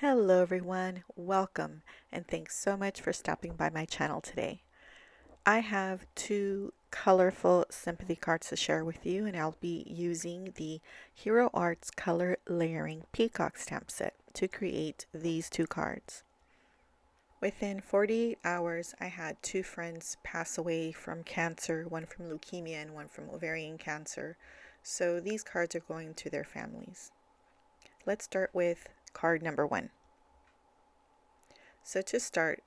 Hello everyone, welcome, and thanks so much for stopping by my channel today. I have two colorful Sympathy cards to share with you, and I'll be using the Hero Arts Color Layering Peacock stamp set to create these two cards. Within 48 hours, I had two friends pass away from cancer, one from leukemia and one from ovarian cancer, so these cards are going to their families. Let's start with card number one. So to start,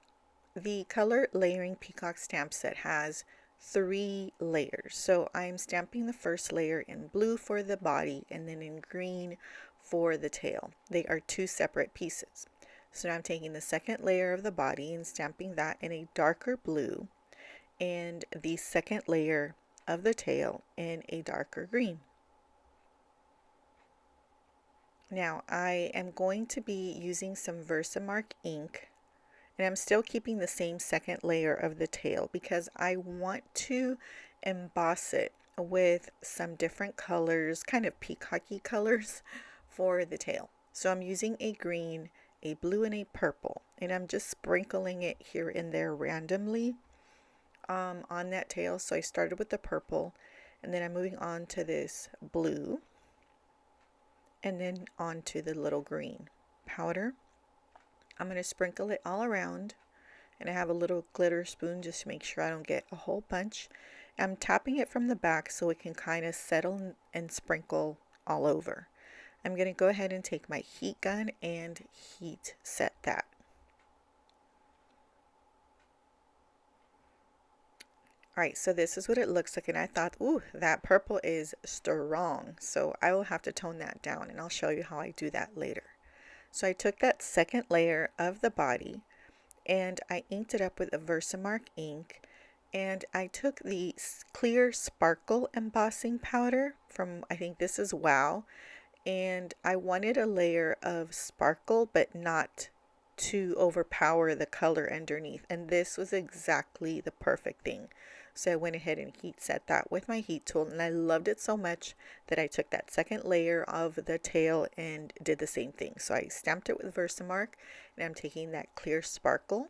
the Color Layering Peacock stamp set has 3 layers. So I'm stamping the first layer in blue for the body and then in green for the tail. They are two separate pieces. So now I'm taking the second layer of the body and stamping that in a darker blue and the second layer of the tail in a darker green. Now I am going to be using some Versamark ink, and I'm still keeping the same second layer of the tail because I want to emboss it with some different colors, kind of peacocky colors for the tail. So I'm using a green, a blue, and a purple, and I'm just sprinkling it here and there randomly on that tail. So I started with the purple, and then I'm moving on to this blue, and then on to the little green powder. I'm going to sprinkle it all around, and I have a little glitter spoon just to make sure I don't get a whole bunch. I'm tapping it from the back so it can kind of settle and sprinkle all over. I'm going to go ahead and take my heat gun and heat set that. Alright, so this is what it looks like, and I thought, ooh, that purple is strong, so I will have to tone that down, and I'll show you how I do that later. So I took that second layer of the body and I inked it up with a Versamark ink, and I took the clear sparkle embossing powder from, I think this is Wow, and I wanted a layer of sparkle but not to overpower the color underneath, and this was exactly the perfect thing. So I went ahead and heat set that with my heat tool, and I loved it so much that I took that second layer of the tail and did the same thing. So I stamped it with Versamark, and I'm taking that clear sparkle,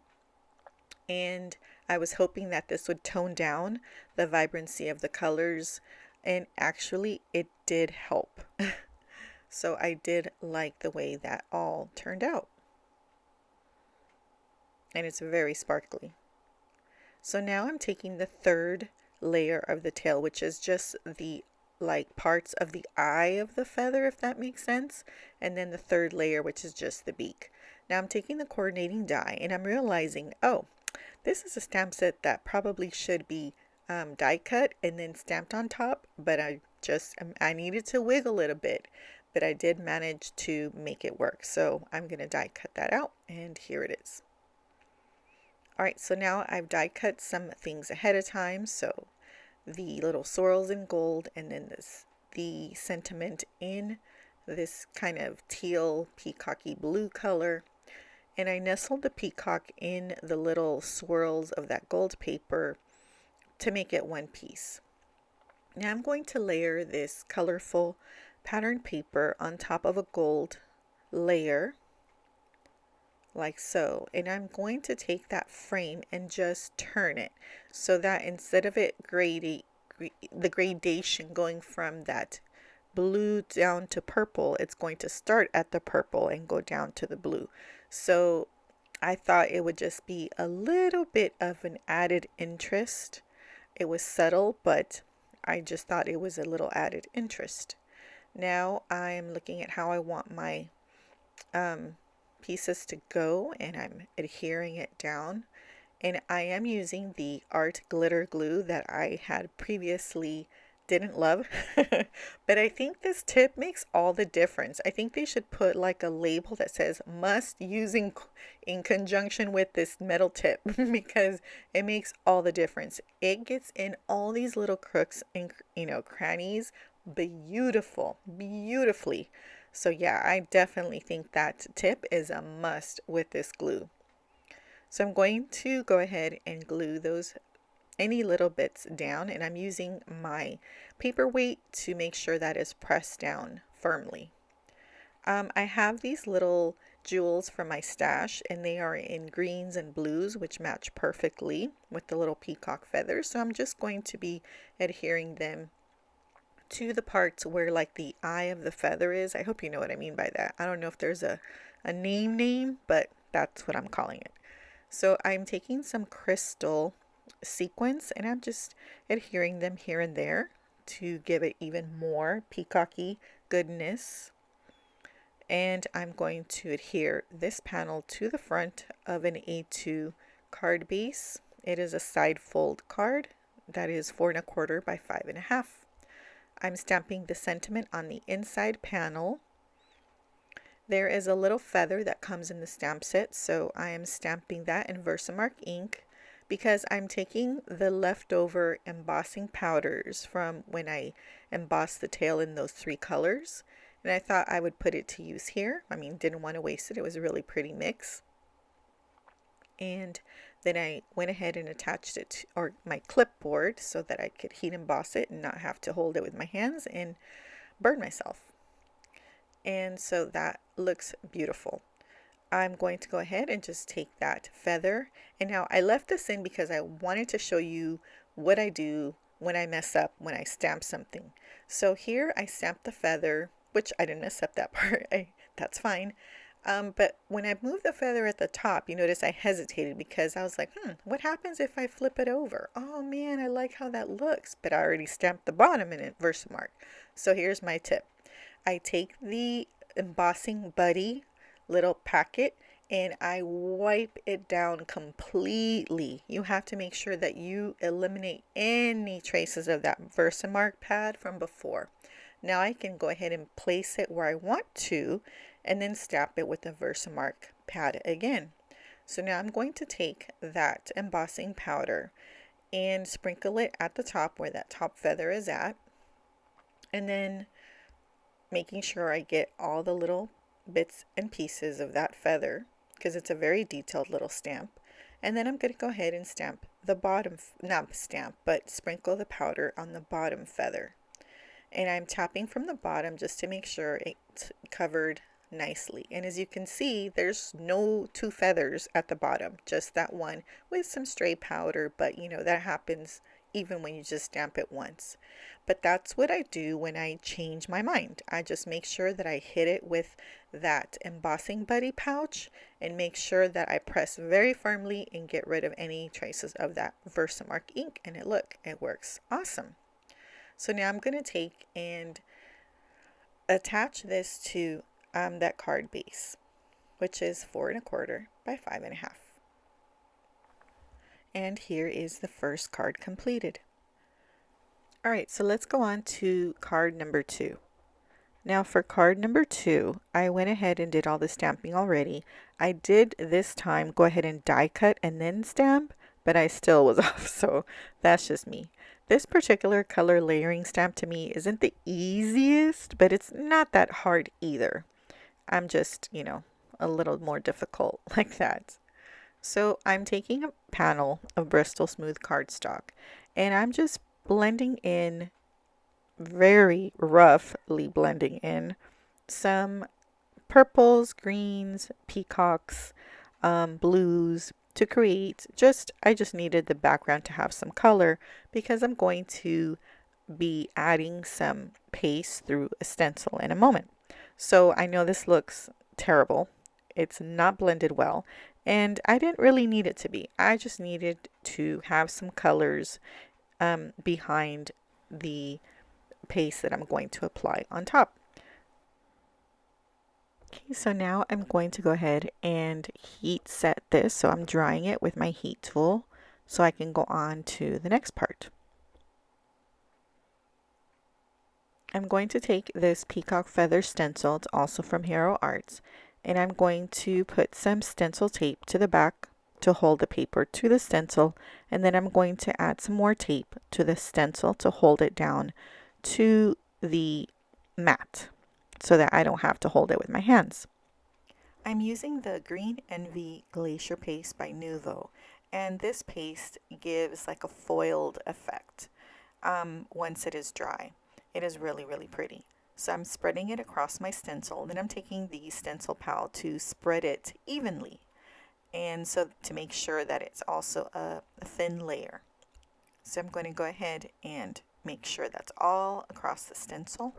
and I was hoping that this would tone down the vibrancy of the colors, and actually it did help. So I did like the way that all turned out, and it's very sparkly. So now I'm taking the third layer of the tail, which is just the parts of the eye of the feather, if that makes sense, and then the third layer, which is just the beak. Now I'm taking the coordinating die, and I'm realizing, oh, this is a stamp set that probably should be die cut and then stamped on top, but I needed to wiggle it a bit, but I did manage to make it work. So I'm going to die cut that out, and here it is. Alright, so now I've die cut some things ahead of time. So the little swirls in gold, and then the sentiment in this kind of teal peacocky blue color. And I nestled the peacock in the little swirls of that gold paper to make it one piece. Now I'm going to layer this colorful pattern paper on top of a gold layer like so, and I'm going to take that frame and just turn it so that instead of it the gradation going from that blue down to purple, it's going to start at the purple and go down to the blue. So I thought it would just be a little bit of an added interest. It was subtle, but I just thought it was a little added interest. Now I'm looking at how I want my pieces to go, and I'm adhering it down, and I am using the art glitter glue that I had previously didn't love but I think this tip makes all the difference. I think they should put like a label that says must use in conjunction with this metal tip because it makes all the difference. It gets in all these little crooks and crannies beautifully. So yeah, I definitely think that tip is a must with this glue. So I'm going to go ahead and glue those any little bits down, and I'm using my paperweight to make sure that is pressed down firmly. I have these little jewels from my stash, and they are in greens and blues, which match perfectly with the little peacock feathers. So I'm just going to be adhering them to the parts where like the eye of the feather is. I hope you know what I mean by that. I don't know if there's a name, but that's what I'm calling it. So I'm taking some crystal sequins and I'm just adhering them here and there to give it even more peacocky goodness. And I'm going to adhere this panel to the front of an A2 card base. It is a side fold card that is 4 1/4 by 5 1/2. I'm stamping the sentiment on the inside panel. There is a little feather that comes in the stamp set, so I am stamping that in Versamark ink because I'm taking the leftover embossing powders from when I embossed the tail in those 3 colors, and I thought I would put it to use here. I mean, didn't want to waste it. It was a really pretty mix. And then I went ahead and attached it to my clipboard so that I could heat emboss it and not have to hold it with my hands and burn myself. And so that looks beautiful. I'm going to go ahead and just take that feather. And now I left this in because I wanted to show you what I do when I mess up, when I stamp something. So here I stamped the feather, which I didn't mess up that part. That's fine. But when I moved the feather at the top, you notice I hesitated because I was like, what happens if I flip it over? Oh man, I like how that looks, but I already stamped the bottom in it, Versamark. So here's my tip. I take the embossing buddy little packet and I wipe it down completely. You have to make sure that you eliminate any traces of that Versamark pad from before. Now I can go ahead and place it where I want to and then stamp it with the Versamark pad again. So now I'm going to take that embossing powder and sprinkle it at the top where that top feather is at, and then making sure I get all the little bits and pieces of that feather because it's a very detailed little stamp. And then I'm going to go ahead and stamp the bottom, not stamp, but sprinkle the powder on the bottom feather. And I'm tapping from the bottom just to make sure it's covered nicely. And as you can see, there's no 2 feathers at the bottom, just that one with some stray powder, but you know that happens even when you just stamp it once. But that's what I do when I change my mind. I just make sure that I hit it with that embossing buddy pouch and make sure that I press very firmly and get rid of any traces of that Versamark ink, and it works awesome. So now I'm going to take and attach this to that card base, which is 4 1/4 by 5 1/2. And here is the first card completed. All right, so let's go on to card number 2. Now for card number 2, I went ahead and did all the stamping already. I did this time go ahead and die cut and then stamp, but I still was off, so that's just me. This particular color layering stamp to me isn't the easiest, but it's not that hard either. I'm just, you know, a little more difficult like that. So I'm taking a panel of Bristol Smooth cardstock and I'm just blending in, very roughly blending in, some purples, greens, peacocks, blues to create I just needed the background to have some color because I'm going to be adding some paste through a stencil in a moment. So I know this looks terrible. It's not blended well. And I didn't really need it to be. I just needed to have some colors behind the paste that I'm going to apply on top. Okay, so now I'm going to go ahead and heat set this. So I'm drying it with my heat tool so I can go on to the next part. I'm going to take this peacock feather stencil, it's also from Hero Arts, and I'm going to put some stencil tape to the back to hold the paper to the stencil, and then I'm going to add some more tape to the stencil to hold it down to the mat so that I don't have to hold it with my hands. I'm using the Green Envy Glacier Paste by Nuvo, and this paste gives like a foiled effect once it is dry. It is really, really pretty. So I'm spreading it across my stencil. Then I'm taking the stencil pal to spread it evenly. And so to make sure that it's also a thin layer. So I'm going to go ahead and make sure that's all across the stencil.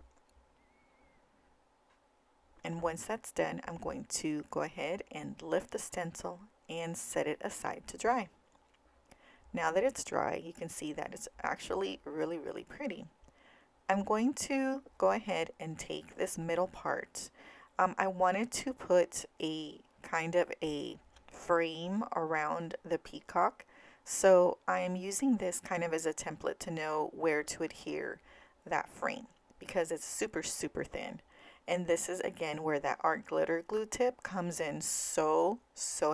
And once that's done, I'm going to go ahead and lift the stencil and set it aside to dry. Now that it's dry, you can see that it's actually really, really pretty. I'm going to go ahead and take this middle part. I wanted to put a kind of a frame around the peacock. So I'm using this kind of as a template to know where to adhere that frame because it's super, super thin. And this is again where that art glitter glue tip comes in so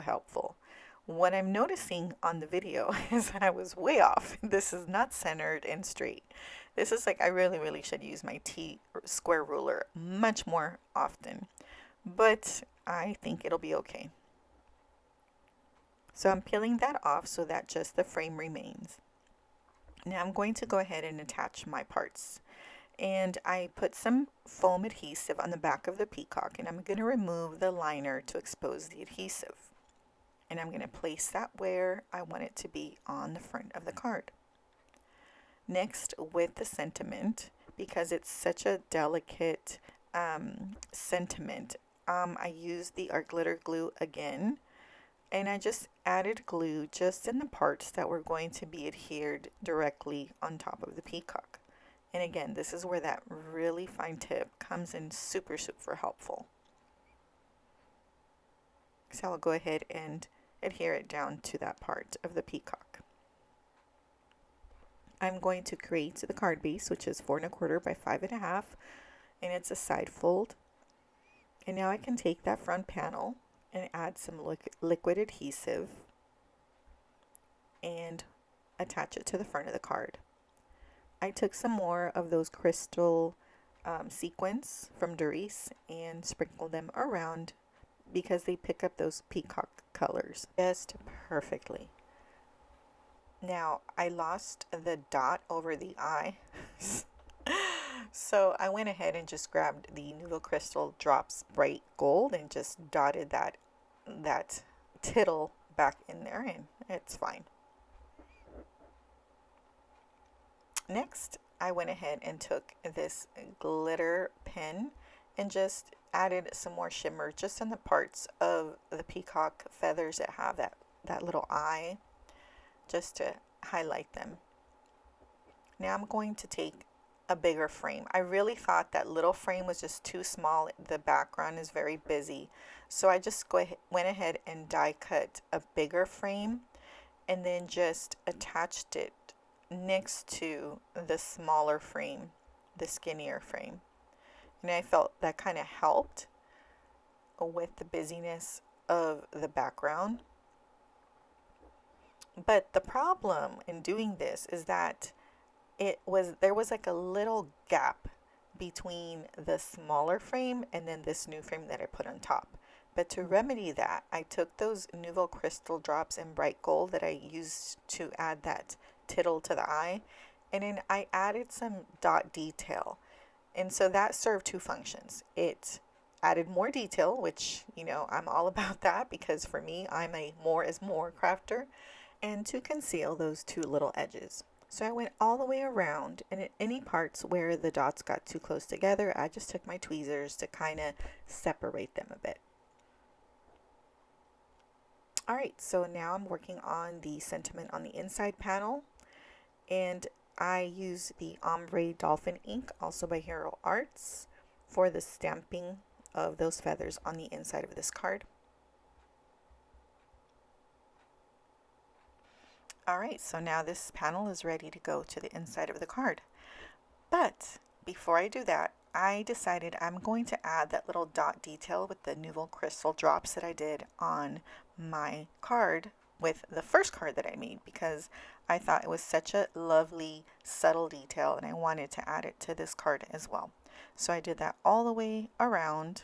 helpful. What I'm noticing on the video is that I was way off. This is not centered and straight. This is like, I really should use my T-square ruler much more often, but I think it'll be okay. So I'm peeling that off so that just the frame remains. Now I'm going to go ahead and attach my parts. And I put some foam adhesive on the back of the peacock, and I'm going to remove the liner to expose the adhesive. And I'm going to place that where I want it to be on the front of the card. Next, with the sentiment, because it's such a delicate sentiment, I used the art glitter glue again, and I just added glue just in the parts that were going to be adhered directly on top of the peacock. And again, this is where that really fine tip comes in super helpful. So I'll go ahead and adhere it down to that part of the peacock. I'm going to create the card base, which is 4 1/4 by 5 1/2, and it's a side fold. And now I can take that front panel and add some liquid adhesive and attach it to the front of the card. I took some more of those crystal sequins from Doris and sprinkled them around because they pick up those peacock colors just perfectly. Now I lost the dot over the eye. So I went ahead and just grabbed the Nouveau Crystal Drops Bright Gold and just dotted that tittle back in there, and it's fine. Next, I went ahead and took this glitter pen and just added some more shimmer just in the parts of the peacock feathers that have that little eye, just to highlight them. Now I'm going to take a bigger frame. I really thought that little frame was just too small. The background is very busy. So I just went ahead and die cut a bigger frame and then just attached it next to the smaller frame, the skinnier frame. And I felt that kind of helped with the busyness of the background. But the problem in doing this is that there was like a little gap between the smaller frame and then this new frame that I put on top. But to remedy that, I took those Nouveau Crystal Drops in Bright Gold that I used to add that tittle to the eye, and then I added some dot detail. And so that served two functions. It added more detail, which, you know, I'm all about that because for me, I'm a more is more crafter, and to conceal those two little edges. So I went all the way around, and in any parts where the dots got too close together, I just took my tweezers to kind of separate them a bit. Alright, so now I'm working on the sentiment on the inside panel, and I use the Ombre Dolphin ink, also by Hero Arts, for the stamping of those feathers on the inside of this card. Alright, so now this panel is ready to go to the inside of the card. But before I do that, I decided I'm going to add that little dot detail with the Nouveau Crystal Drops that I did on my card with the first card that I made, because I thought it was such a lovely subtle detail and I wanted to add it to this card as well. So I did that all the way around.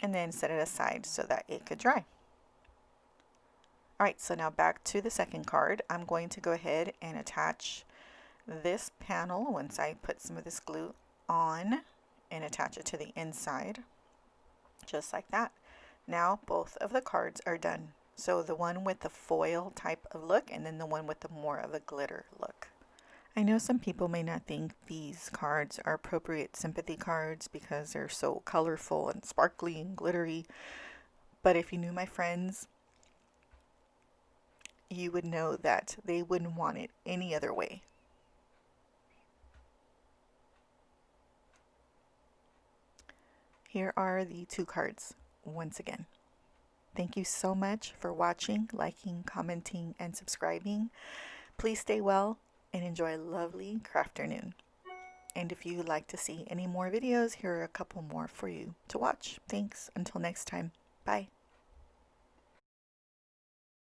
And then set it aside so that it could dry. Alright, so now back to the second card. I'm going to go ahead and attach this panel once I put some of this glue on and attach it to the inside, just like that. Now both of the cards are done. So the one with the foil type of look and then the one with the more of a glitter look. I know some people may not think these cards are appropriate sympathy cards because they're so colorful and sparkly and glittery, but if you knew my friends, you would know that they wouldn't want it any other way. Here are the two cards once again. Thank you so much for watching, liking, commenting, and subscribing. Please stay well and enjoy a lovely crafternoon. And if you'd like to see any more videos, here are a couple more for you to watch. Thanks. Until next time. Bye.